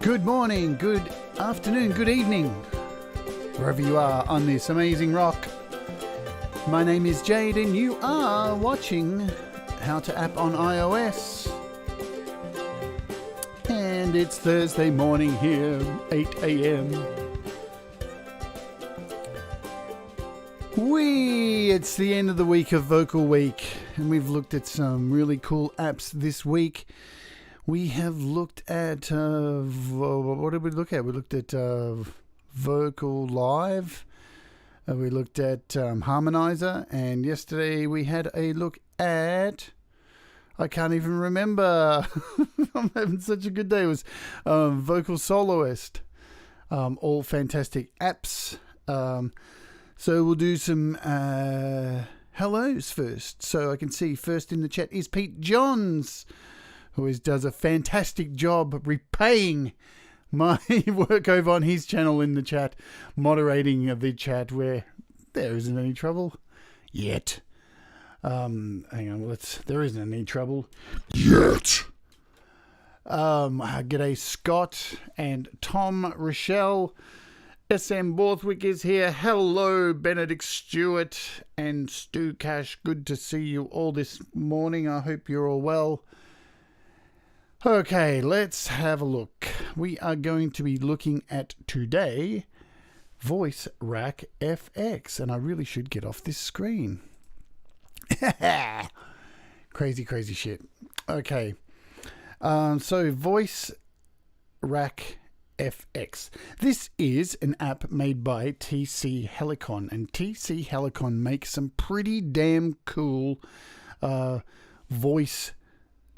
Good morning, good afternoon, good evening, wherever you are on this amazing rock. My name is Jade and you are watching How to App on iOS. And it's Thursday morning here, 8 a.m. It's the end of the week of Vocal Week, and we've looked at some really cool apps this week. We have looked at, what did we look at? We looked at Vocal Live, we looked at Harmonizr, and yesterday we had a look at, I can't even remember, I'm having such a good day, it was Vocal Soloist, all fantastic apps. So we'll do some hellos first. So I can see first in the chat is Pete Johns, who does a fantastic job repaying my work over on his channel in the chat, moderating the chat where there isn't any trouble yet. Hang on, there isn't any trouble yet. G'day Scott and Tom Rochelle. SM Borthwick is here. Hello, Benedict Stewart and Stu Cash. Good to see you all this morning. I hope you're all well. Okay, let's have a look. We are going to be looking at today Voice Rack FX, and I really should get off this screen. Crazy shit. Okay, so Voice Rack FX. This is an app made by TC Helicon, and TC Helicon makes some pretty damn cool voice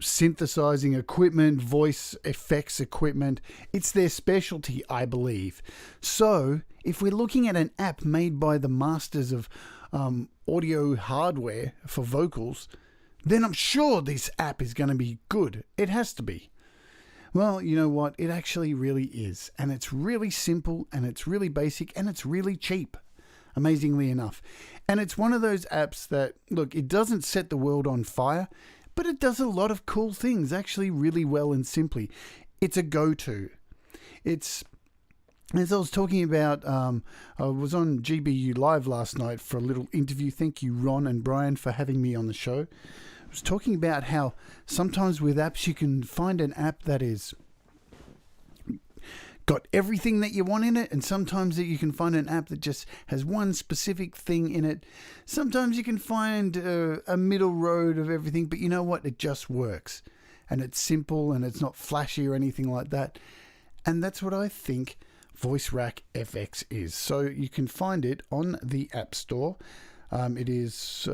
synthesizing equipment, voice effects equipment. It's their specialty, I believe. So if we're looking at an app made by the masters of audio hardware for vocals, then I'm sure this app is going to be good. It has to be. Well, you know what? It actually really is. And it's really simple, and it's really basic, and it's really cheap, amazingly enough. And it's one of those apps that, look, it doesn't set the world on fire, but it does a lot of cool things actually really well and simply. It's a go-to. It's, as I was talking about, I was on GBU Live last night for a little interview. Thank you, Ron and Brian, for having me on the show. I was talking about how sometimes with apps you can find an app that is got everything that you want in it, and sometimes that you can find an app that just has one specific thing in it. Sometimes you can find a middle road of everything, but you know what? It just works, and it's simple, and it's not flashy or anything like that. And that's what I think Voice Rack FX is. So you can find it on the App Store. It is,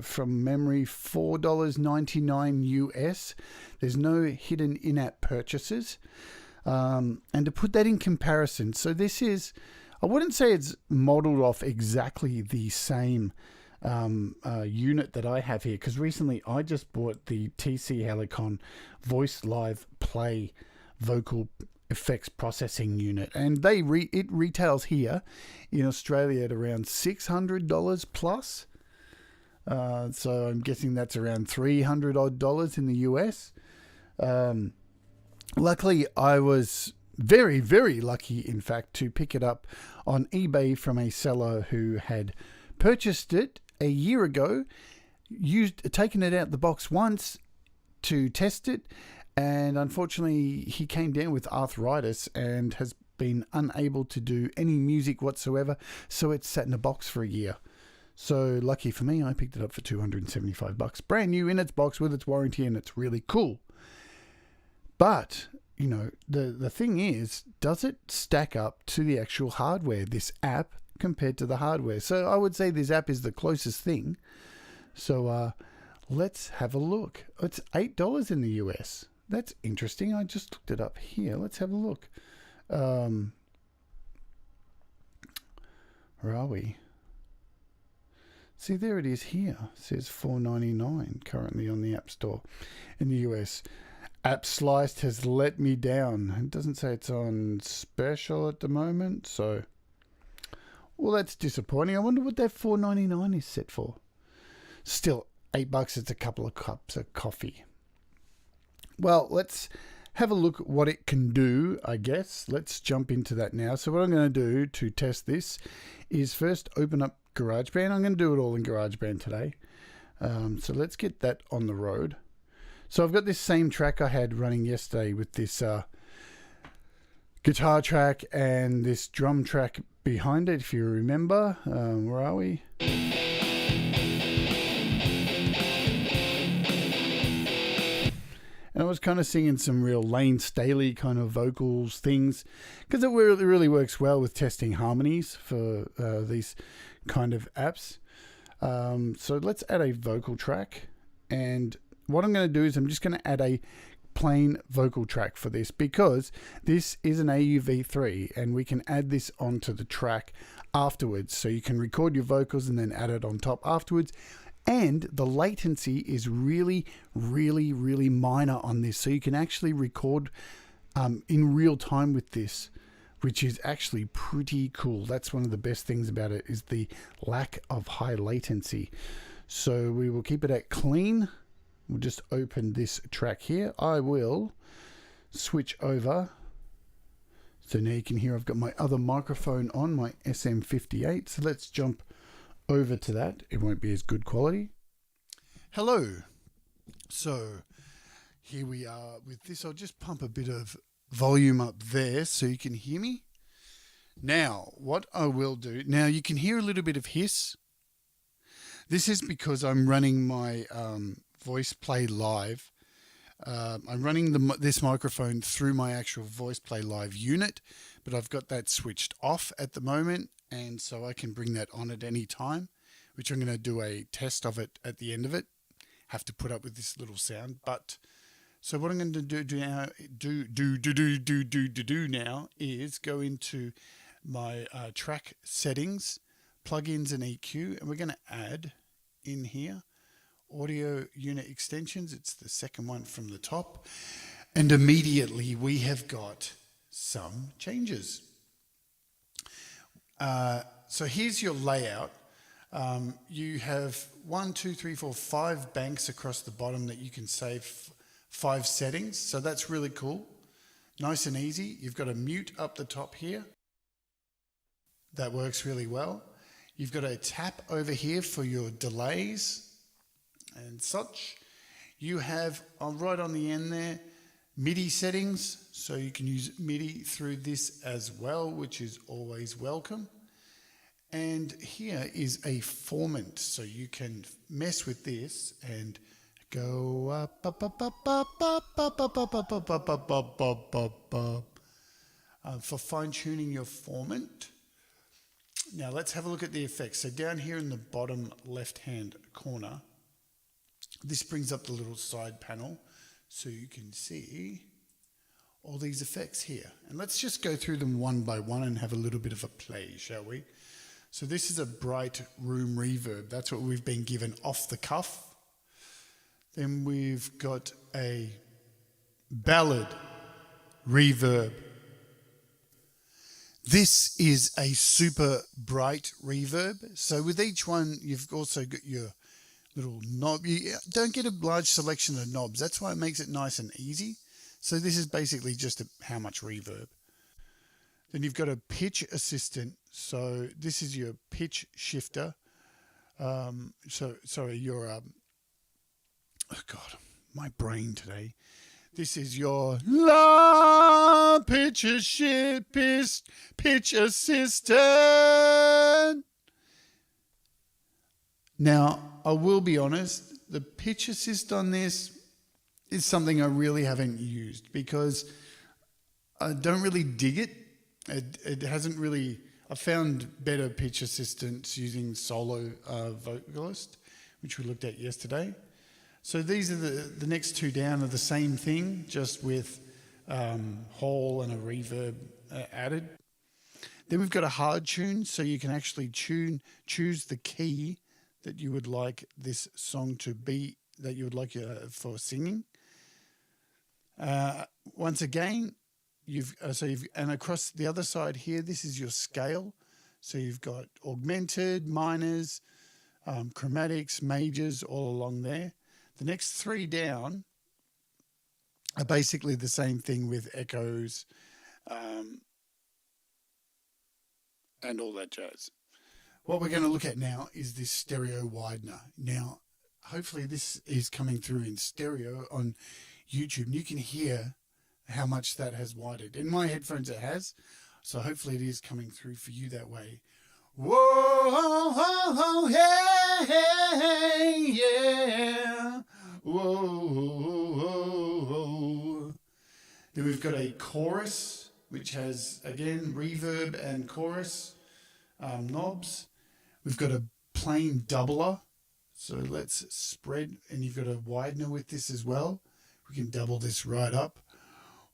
from memory, $4.99 US. There's no hidden in-app purchases. And to put that in comparison, so this is, I wouldn't say it's modeled off exactly the same unit that I have here, because recently I just bought the TC Helicon VoiceLive Play vocal effects processing unit, and it retails here in Australia at around $600 plus. So I'm guessing that's around $300 odd in the US. Luckily, I was very, very lucky, in fact, to pick it up on eBay from a seller who had purchased it a year ago, taken it out the box once to test it, and unfortunately he came down with arthritis and has been unable to do any music whatsoever, so it's sat in a box for a year. So lucky for me, I picked it up for $275, brand new in its box with its warranty, and it's really cool. But, you know, the thing is, does it stack up to the actual hardware, this app, compared to the hardware? So I would say this app is the closest thing. So let's have a look. It's $8 in the US. That's interesting. I just looked it up here. Let's have a look. Where are we? See, there it is here. It says $4.99 currently on the App Store in the US. App Sliced has let me down. It doesn't say it's on special at the moment, so well, that's disappointing. I wonder what that $4.99 is set for. Still, $8. It's a couple of cups of coffee. Well, let's have a look at what it can do, I guess. Let's jump into that now. So what I'm going to do to test this is first open up GarageBand. I'm going to do it all in GarageBand today. So let's get that on the road. So I've got this same track I had running yesterday with this guitar track and this drum track behind it, if you remember. Where are we? And I was kind of singing some real Lane Staley kind of vocals things, because it really works well with testing harmonies for these kind of apps. So let's add a vocal track, and what I'm going to do is I'm just going to add a plain vocal track for this, because this is an AUV3 and we can add this onto the track afterwards. So you can record your vocals and then add it on top afterwards. And the latency is really minor on this. So you can actually record in real time with this, which is actually pretty cool. That's one of the best things about it, is the lack of high latency. So we will keep it at clean. We'll just open this track here. I will switch over. So now you can hear I've got my other microphone on, my SM58. So let's jump over to that. It won't be as good quality. Hello. So here we are with this. I'll just pump a bit of volume up there so you can hear me. Now, what I will do, now you can hear a little bit of hiss. This is because I'm running my VoiceLive. I'm running this microphone through my actual VoiceLive unit, but I've got that switched off at the moment, and so I can bring that on at any time, which I'm going to do a test of it at the end of it. Have to put up with this little sound, but so what I'm going to do now is go into my track settings, plugins and EQ, and we're going to add in here audio unit extensions. It's the second one from the top, and immediately we have got some changes. So here's your layout. You have 5 banks across the bottom that you can save 5 settings. So that's really cool. Nice and easy. You've got a mute up the top here. That works really well. You've got a tap over here for your delays and such. You have right on the end there MIDI settings, so you can use MIDI through this as well, which is always welcome. And here is a formant, so you can mess with this and go up, up, up, up, up, up, up, up, up, up, up, up, up, up, up, up, for fine-tuning your formant. Now let's have a look at the effects. So down here in the bottom left-hand corner, this brings up the little side panel so you can see all these effects here. And let's just go through them one by one and have a little bit of a play, shall we? So this is a bright room reverb. That's what we've been given off the cuff. Then we've got a ballad reverb. This is a super bright reverb. So with each one, you've also got your little knob. You don't get a large selection of knobs. That's why it makes it nice and easy. So this is basically just how much reverb. Then you've got a pitch assistant. So this is your pitch shifter. Your oh God, my brain today. This is your pitch assistant. Now, I will be honest, the pitch assist on this is something I really haven't used because I don't really dig it. It hasn't really, I found better pitch assistants using Solo Vocalist, which we looked at yesterday. So these are the next two down are the same thing, just with hall and a reverb added. Then we've got a hard tune, so you can actually choose the key that you would like this song to be, that you would like for singing. Once again, and across the other side here, this is your scale. So you've got augmented, minors, chromatics, majors, all along there. The next three down are basically the same thing with echoes and all that jazz. What we're going to look at now is this stereo widener. Now, hopefully this is coming through in stereo on YouTube, and you can hear how much that has widened. In my headphones it has, so hopefully it is coming through for you that way. Whoa, hey, yeah. Whoa. Then we've got a chorus, which has, again, reverb and chorus knobs. We've got a plain doubler. So let's spread, and you've got a widener with this as well. We can double this right up.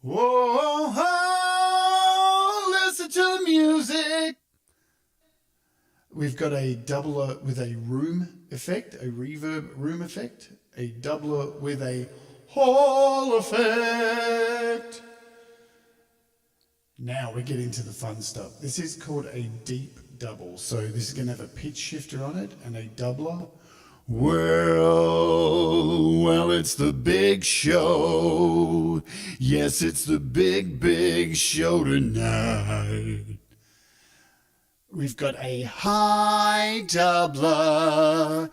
Whoa, listen to the music. We've got a doubler with a room effect, a reverb room effect, a doubler with a hall effect. Now we get into the fun stuff. This is called a deep double. So this is going to have a pitch shifter on it and a doubler. Well, it's the big show. Yes, it's the big show tonight. We've got a high doubler.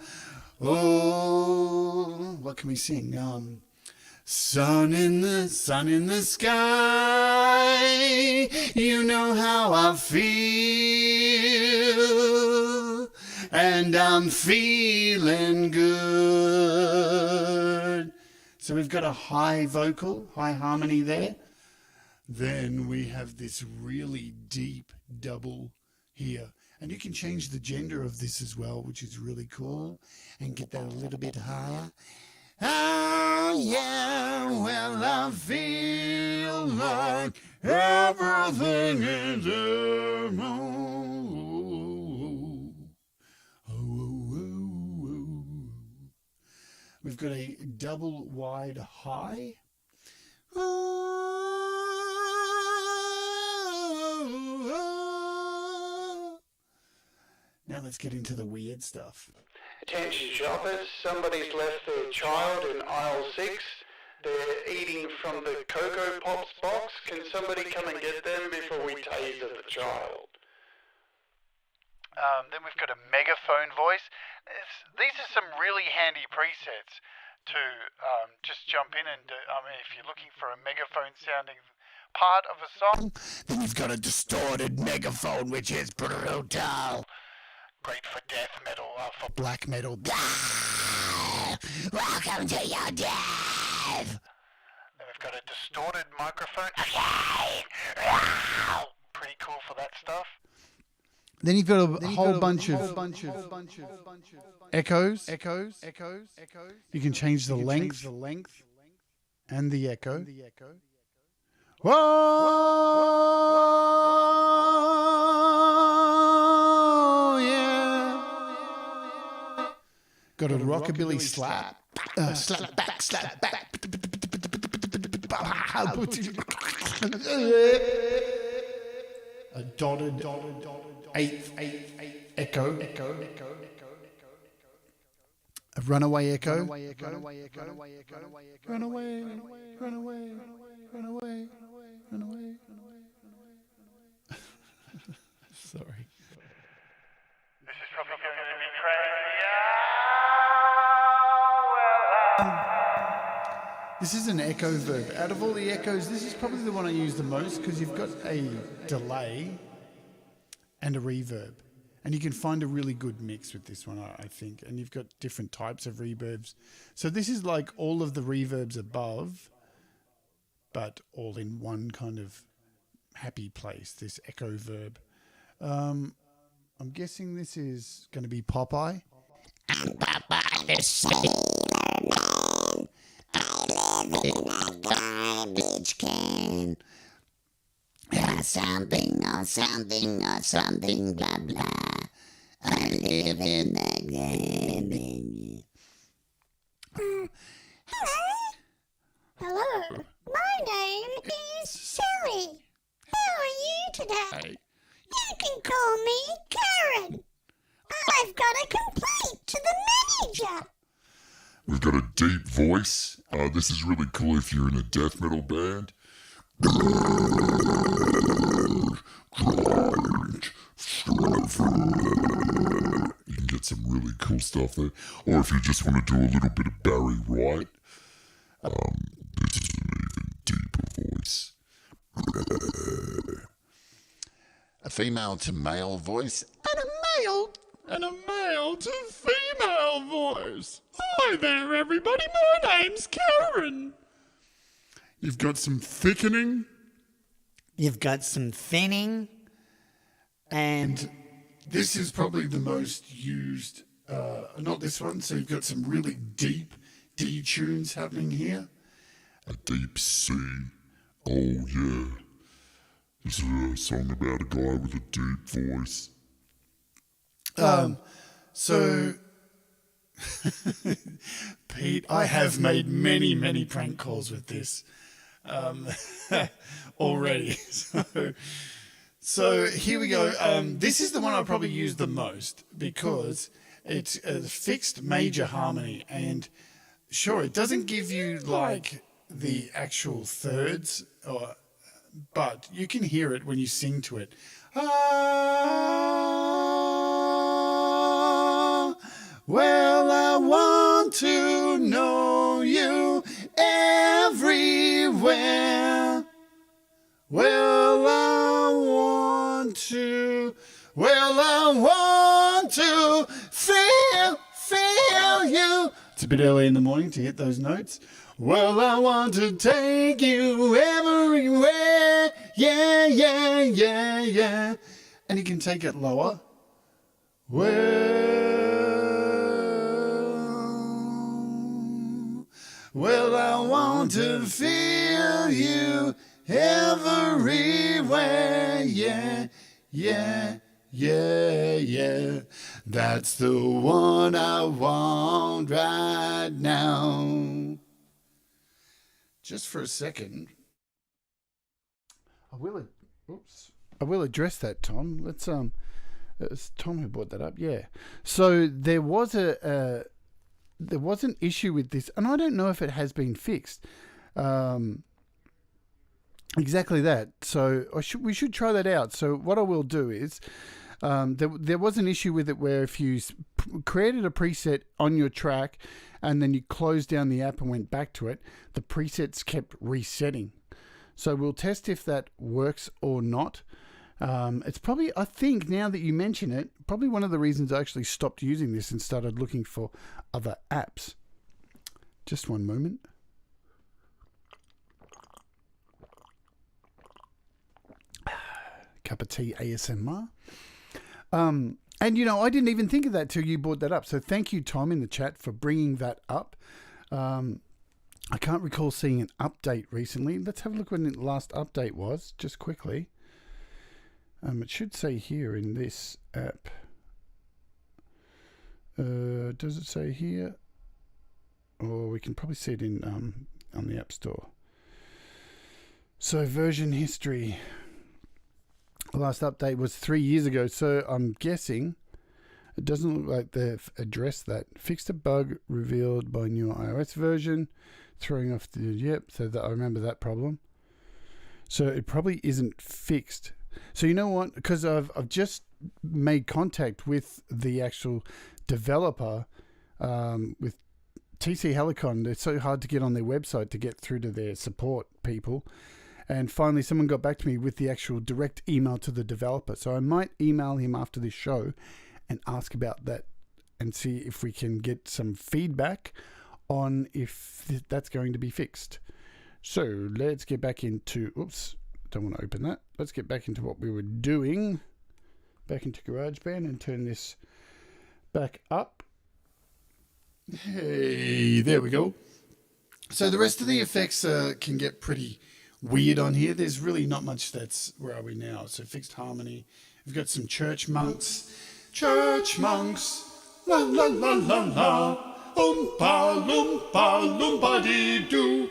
Oh, what can we sing? Sun in the sky. You know how I feel. And I'm feeling good. So we've got a high vocal, high harmony there. Then we have this really deep double here. And you can change the gender of this as well, which is really cool. And get that a little bit higher. Oh, yeah, well, I feel like everything is We've got a double wide high. Now let's get into the weird stuff. Attention shoppers, somebody's left their child in aisle 6. They're eating from the Cocoa Pops box. Can somebody come and get them before we taser the child? Then we've got a megaphone voice. These are some really handy presets to just jump in and do. I mean, if you're looking for a megaphone sounding part of a song, then you've got a distorted megaphone, which is brutal. Great for death metal, for black metal. Welcome to your death. Then we've got a distorted microphone. Okay. Pretty cool for that stuff. Then you've got a whole bunch of echoes. You can change the length and the echo. Whoa, yeah. Got a rockabilly slap. Slap back. A dotted eighth echo. A runaway echo. Runaway. Sorry. This is probably going to be crazy. This is an echo verb. Out of all the echoes, this is probably the one I use the most because you've got a delay and a reverb. And you can find a really good mix with this one, I think. And you've got different types of reverbs. So this is like all of the reverbs above, but all in one kind of happy place, this echo verb. I'm guessing this is going to be Popeye. Popeye the Sailor Man. I live in a garbage can. Something, blah, blah. I live in the garbage. Hello. My name is Sally. How are you today? You can call me Karen. I've got a complaint to the manager. We've got a deep voice. This is really cool if you're in a death metal band. You can get some really cool stuff there. Or if you just want to do a little bit of Barry White, this is an even deeper voice. A female to male voice And a male to female voice. Hi there, everybody. My name's Karen. You've got some thickening. You've got some thinning. And This is probably the most used, not this one, so you've got some really deep D tunes happening here. A deep C. Oh, yeah. This is a song about a guy with a deep voice. So, Pete, I have made many prank calls with this already. So here we go. This is the one I probably use the most because it's a fixed major harmony. And sure, it doesn't give you like the actual thirds, but you can hear it when you sing to it. Well, I want to know you everywhere. Well, I want to feel you. It's a bit early in the morning to hit those notes. Well, I want to take you everywhere. Yeah. And you can take it lower. Well, I want to feel you everywhere. Yeah. That's the one I want right now. Just for a second. I will address that, Tom. It's Tom who brought that up. Yeah. So there was an issue with this, and I don't know if it has been fixed. Exactly that. So we should try that out. So what I will do is, there was an issue with it where if you created a preset on your track and then you closed down the app and went back to it, the presets kept resetting. So we'll test if that works or not. It's probably, I think now that you mention it, probably one of the reasons I actually stopped using this and started looking for other apps. Just one moment. Cup of tea ASMR. And I didn't even think of that till you brought that up. So thank you, Tom, in the chat for bringing that up. I can't recall seeing an update recently. Let's have a look when the last update was, just quickly. It should say here in this app. Does it say here? Or we can probably see it in on the App Store. So version history. The last update was 3 years ago, so I'm guessing it doesn't look like they've addressed that. Fixed a bug revealed by new iOS version, throwing off the so that I remember that problem. So it probably isn't fixed. So you know what? Because I've just made contact with the actual developer, with TC Helicon. It's so hard to get on their website to get through to their support people. And finally, someone got back to me with the actual direct email to the developer. So I might email him after this show and ask about that and see if we can get some feedback on if that's going to be fixed. So let's get back into... Oops, don't want to open that. Let's get back into what we were doing. Back into GarageBand and turn this back up. Hey, there we go. So the rest of the effects can get pretty weird on here. There's really not much that's... Where are we now? So fixed harmony. We've got some church monks. Church monks. La la la la la. Oompa loompa loompa dee doo.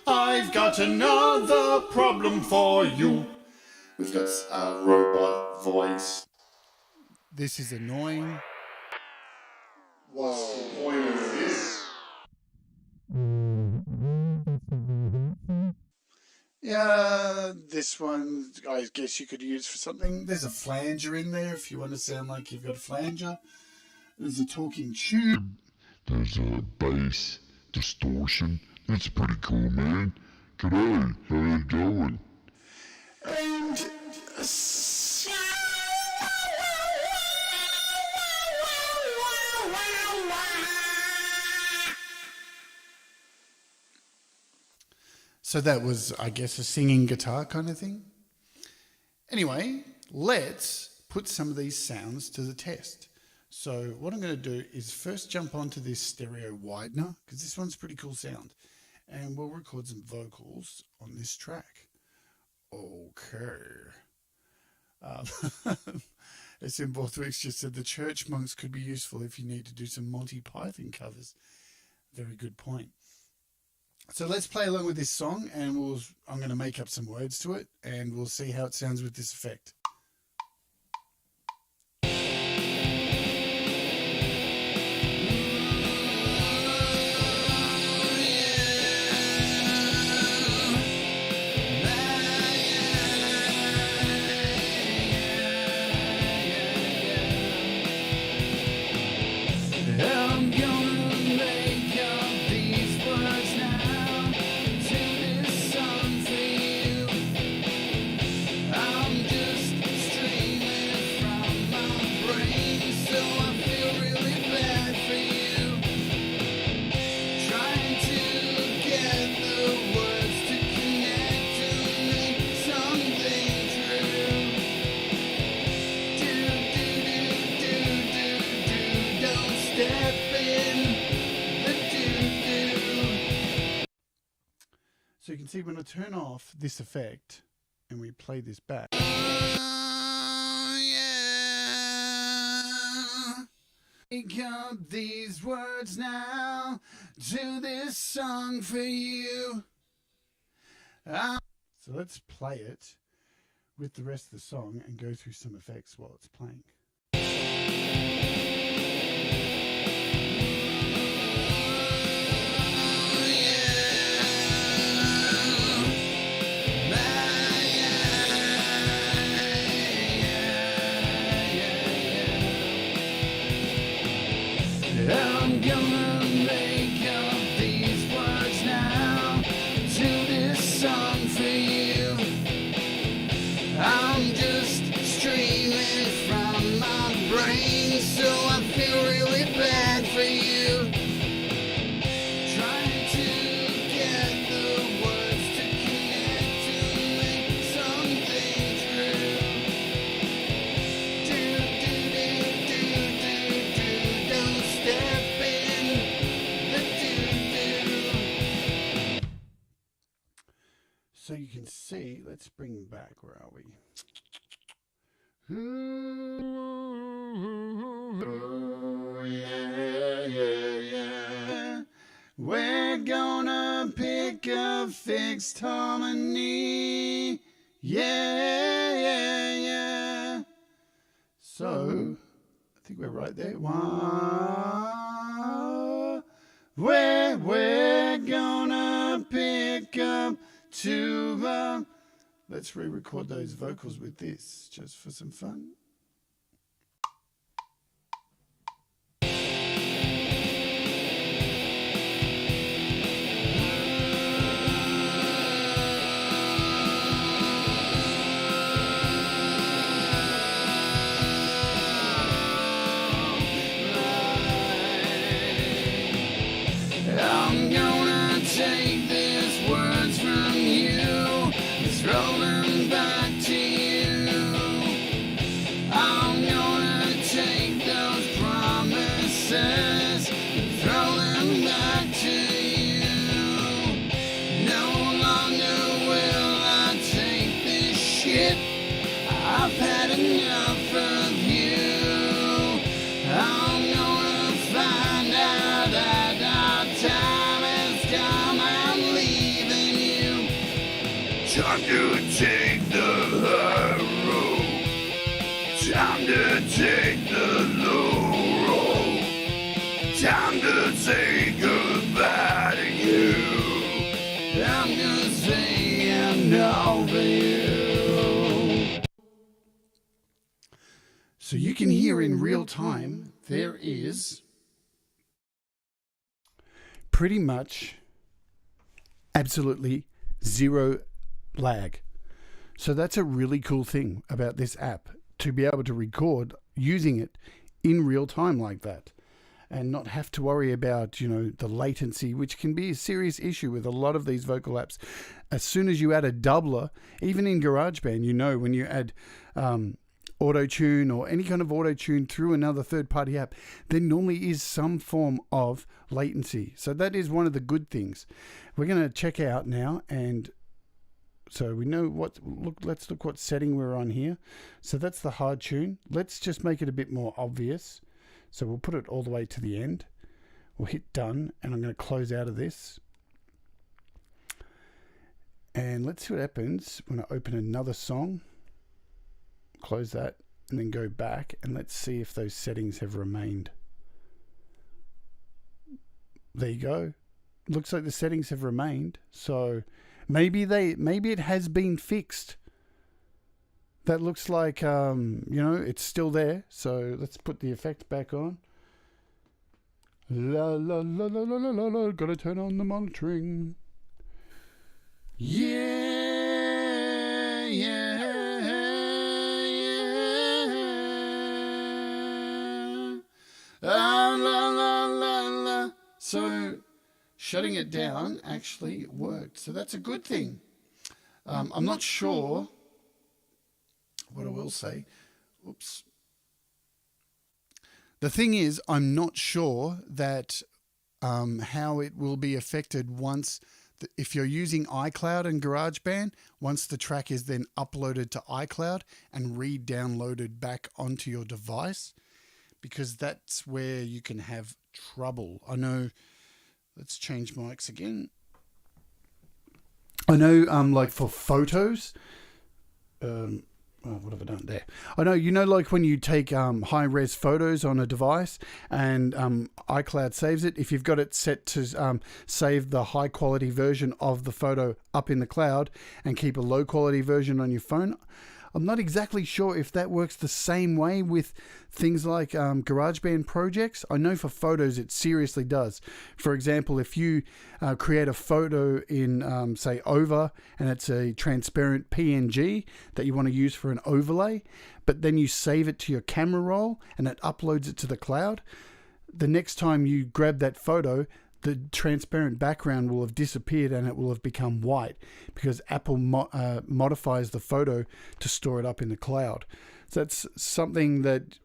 I've got another problem for you. We've got a robot voice. This is annoying. What's the point of this? Yeah, this one I guess you could use for something. There's a flanger in there if you want to sound like you've got a flanger. There's a talking tube. There's a bass distortion. That's pretty cool, man. G'day, how you going? And so that was, I guess, a singing guitar kind of thing. Anyway, let's put some of these sounds to the test. So what I'm going to do is first jump onto this stereo widener, because this one's a pretty cool sound. And we'll record some vocals on this track. Okay. SM Borthwick's just said the church monks could be useful if you need to do some Monty Python covers. Very good point. So let's play along with this song, and I'm going to make up some words to it, and we'll see how it sounds with this effect. So you can see when I turn off this effect and we play this back. Make up these words now to this song for you. So let's play it with the rest of the song and go through some effects while it's playing. I'm gonna make up these words now to this song for you. I'm just streaming from my brain, so I feel really bad for you. Trying to get the words to connect to make something true. Don't step in the do-do. So you can see, let's bring back, where are we? Ooh, yeah. We're gonna pick a fixed harmony. Yeah. So, I think we're right there. We're gonna pick up two. Let's re-record those vocals with this, just for some fun. I'm gonna take these words from you, throw them back to you. I'm gonna take those promises, throw them back to you. No longer will I take this shit. I've had enough of you. I'm gonna find out that our time has come. I'm leaving you. Time to take the high road. Time to take the low road. Time to say goodbye to you. I'm gonna say I'm now so you can hear in real time, there is pretty much absolutely zero lag. So that's a really cool thing about this app, to be able to record using it in real time like that and not have to worry about, the latency, which can be a serious issue with a lot of these vocal apps. As soon as you add a doubler, even in GarageBand, when you add auto-tune or any kind of auto-tune through another third-party app, there normally is some form of latency. So that is one of the good things. We're going to check out now, and so we know let's look what setting we're on here. So that's the hard tune. Let's just make it a bit more obvious. So we'll put it all the way to the end. We'll hit done, and I'm going to close out of this. And let's see what happens when I open another song. Close that, and then go back, and let's see if those settings have remained. There you go. Looks like the settings have remained. So maybe it has been fixed. That looks like, it's still there. So let's put the effect back on. La la la la la la la. Gotta turn on the monitoring. Yeah, yeah, yeah. La la la la. So shutting it down actually worked. So that's a good thing. I'm not sure. What I will say, oops. The thing is, I'm not sure that how it will be affected once, if you're using iCloud and GarageBand, once the track is then uploaded to iCloud and re-downloaded back onto your device, because that's where you can have trouble. I know, let's change mics again. I know, like for photos, what have I done there? I know, like when you take high-res photos on a device and iCloud saves it, if you've got it set to save the high-quality version of the photo up in the cloud and keep a low-quality version on your phone, I'm not exactly sure if that works the same way with things like GarageBand projects. I know for photos it seriously does. For example, if you create a photo in, say, Over, and it's a transparent PNG that you want to use for an overlay, but then you save it to your camera roll and it uploads it to the cloud, the next time you grab that photo, the transparent background will have disappeared and it will have become white because Apple modifies the photo to store it up in the cloud. So that's something that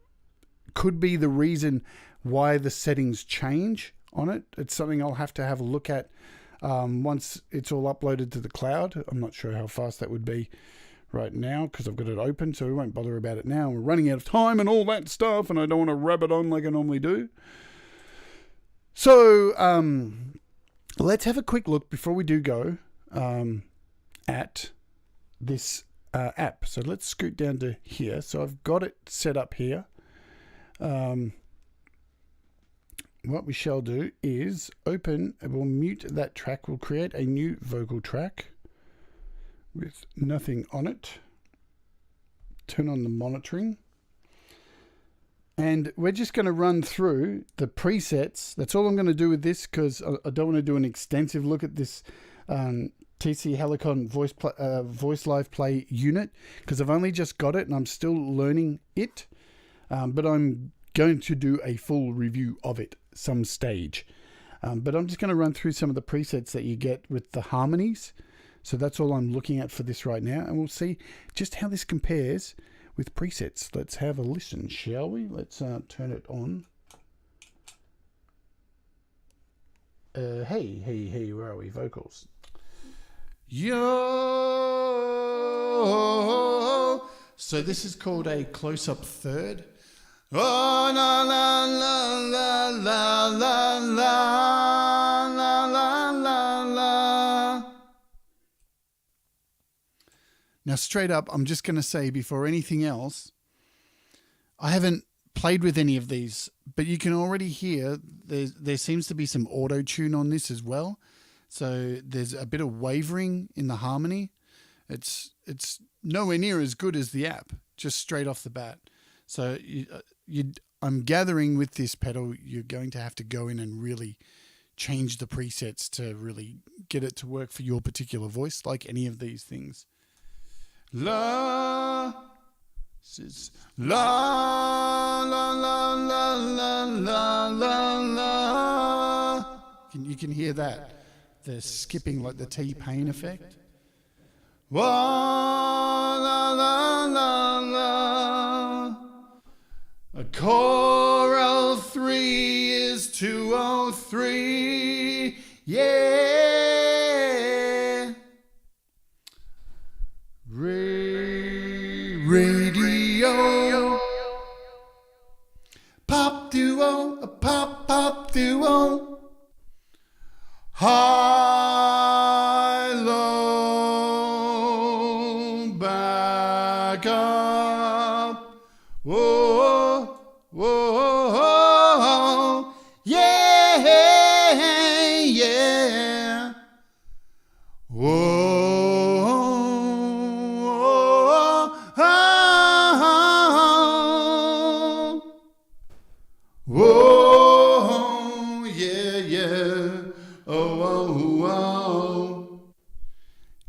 could be the reason why the settings change on it. It's something I'll have to have a look at once it's all uploaded to the cloud. I'm not sure how fast that would be right now because I've got it open, so we won't bother about it now. We're running out of time and all that stuff, and I don't want to rabbit on like I normally do. So let's have a quick look before we do go at this app. So let's scoot down to here. So I've got it set up here. What we shall do is open, we'll mute that track. We'll create a new vocal track with nothing on it. Turn on the monitoring. And we're just going to run through the presets. That's all I'm going to do with this because I don't want to do an extensive look at this TC Helicon VoiceLive Play unit because I've only just got it and I'm still learning it. But I'm going to do a full review of it some stage. But I'm just going to run through some of the presets that you get with the harmonies. So that's all I'm looking at for this right now. And we'll see just how this compares with presets. Let's have a listen, shall we? Let's turn it on. Hey, where are we? Vocals. Yo! So this is called a close-up third. Oh, la, la, la, la, la, la, la, la, la, la, la. Now, straight up, I'm just going to say before anything else, I haven't played with any of these, but you can already hear there seems to be some auto-tune on this as well. So there's a bit of wavering in the harmony. It's nowhere near as good as the app, just straight off the bat. So I'm gathering with this pedal, you're going to have to go in and really change the presets to really get it to work for your particular voice, like any of these things. La, la, la, la, la, la, la, la, la. You can hear that. They're skipping like the T-Pain effect. La, la, la, la, la. A choral 3 is 203. Yeah. Radio. Pop duo, a pop duo. High, low, back up. Whoa, whoa, yeah, yeah. Whoa, whoa, yeah, yeah. Oh.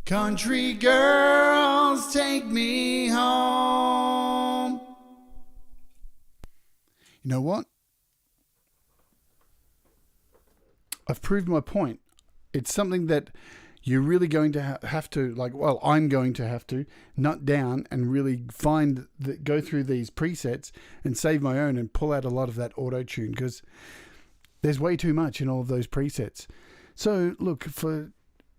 Country girls, take me home. You know what? I've proved my point. It's something that you're really going to have to, I'm going to have to nut down and really go through these presets and save my own and pull out a lot of that auto-tune, because there's way too much in all of those presets. So look, for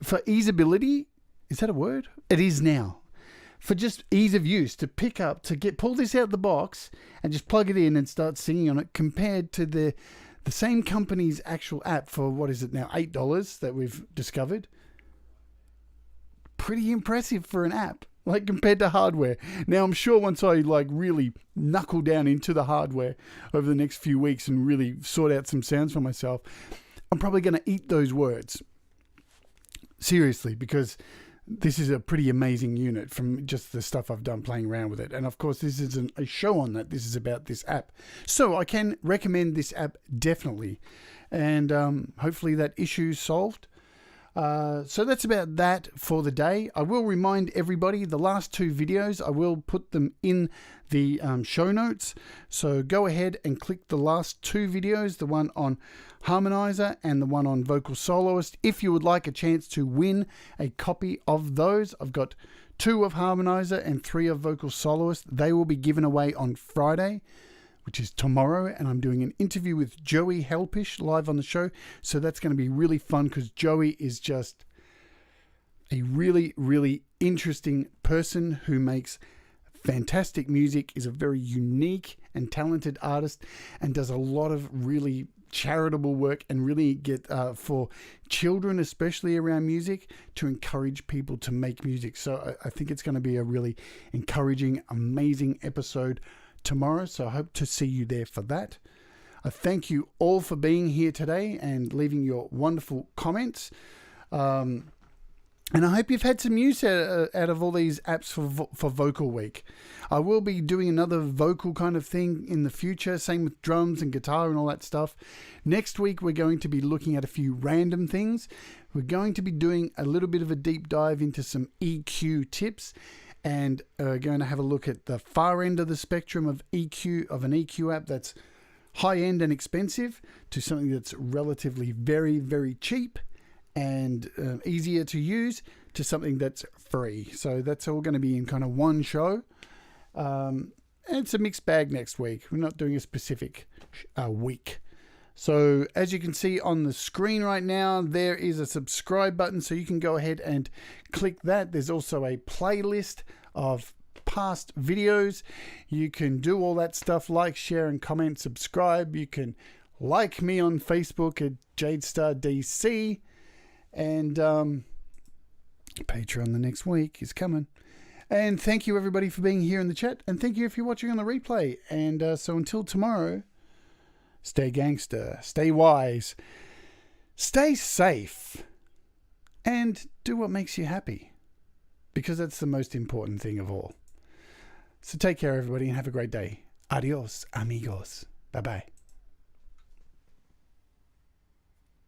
easeability, is that a word? It is now. For just ease of use, to pull this out the box and just plug it in and start singing on it, compared to the same company's actual app for, what is it now, $8 that we've discovered. Pretty impressive for an app, compared to hardware. Now, I'm sure once I really knuckle down into the hardware over the next few weeks and really sort out some sounds for myself, I'm probably going to eat those words. Seriously, because this is a pretty amazing unit from just the stuff I've done playing around with it. And of course, this isn't a show on that. This is about this app. So I can recommend this app definitely. And hopefully that issue's solved. So that's about that for the day. I will remind everybody, the last 2 videos, I will put them in the show notes. So go ahead and click the last 2 videos, the one on Harmonizr and the one on Vocal Soloist, if you would like a chance to win a copy of those. I've got 2 of Harmonizr and 3 of Vocal Soloist. They will be given away on Friday, which is tomorrow, and I'm doing an interview with Joey Helpish live on the show. So that's going to be really fun, because Joey is just a really, really interesting person who makes fantastic music, is a very unique and talented artist, and does a lot of really charitable work and really get for children, especially around music, to encourage people to make music. So I think it's going to be a really encouraging, amazing episode tomorrow. So I hope to see you there for that. I thank you all for being here today and leaving your wonderful comments. And I hope you've had some use out of all these apps for Vocal Week. I will be doing another vocal kind of thing in the future, same with drums and guitar and all that stuff. Next week, we're going to be looking at a few random things. We're going to be doing a little bit of a deep dive into some EQ tips, and going to have a look at the far end of the spectrum of an EQ app that's high-end and expensive to something that's relatively very, very cheap and easier to use to something that's free. So that's all going to be in kind of one show. And it's a mixed bag next week. We're not doing a specific week. So as you can see on the screen right now, there is a subscribe button. So you can go ahead and click that. There's also a playlist of past videos. You can do all that stuff, like, share, and comment, subscribe. You can like me on Facebook at Jade Starr DC. And Patreon the next week is coming. And thank you everybody for being here in the chat, and thank you if you're watching on the replay. And so until tomorrow, stay gangster, stay wise, stay safe, and do what makes you happy. because that's the most important thing of all. So take care, everybody, and have a great day. Adios, amigos. Bye-bye.